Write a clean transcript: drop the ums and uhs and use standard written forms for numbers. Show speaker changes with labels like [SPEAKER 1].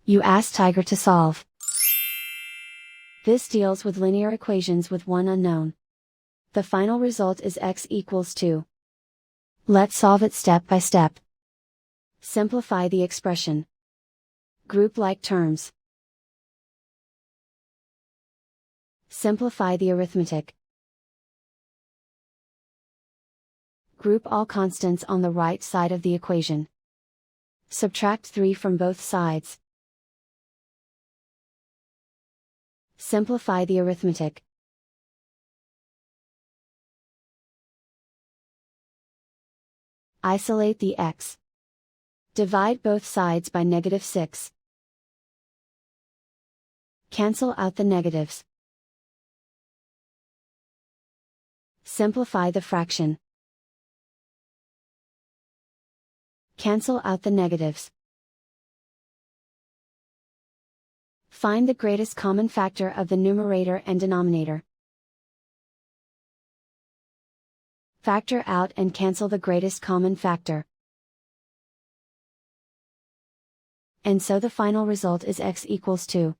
[SPEAKER 1] You ask Tiger to solve. This deals with linear equations with one unknown. The final result is x equals 2. Let's solve it step by step. Simplify the expression. Group like terms. Simplify the arithmetic. Group all constants on the right side of the equation. Subtract 3 from both sides. Simplify the arithmetic. Isolate the x. Divide both sides by -6. Cancel out the negatives. Simplify the fraction. Cancel out the negatives. Find the greatest common factor of the numerator and denominator. Factor out and cancel the greatest common factor. And so the final result is x equals 2.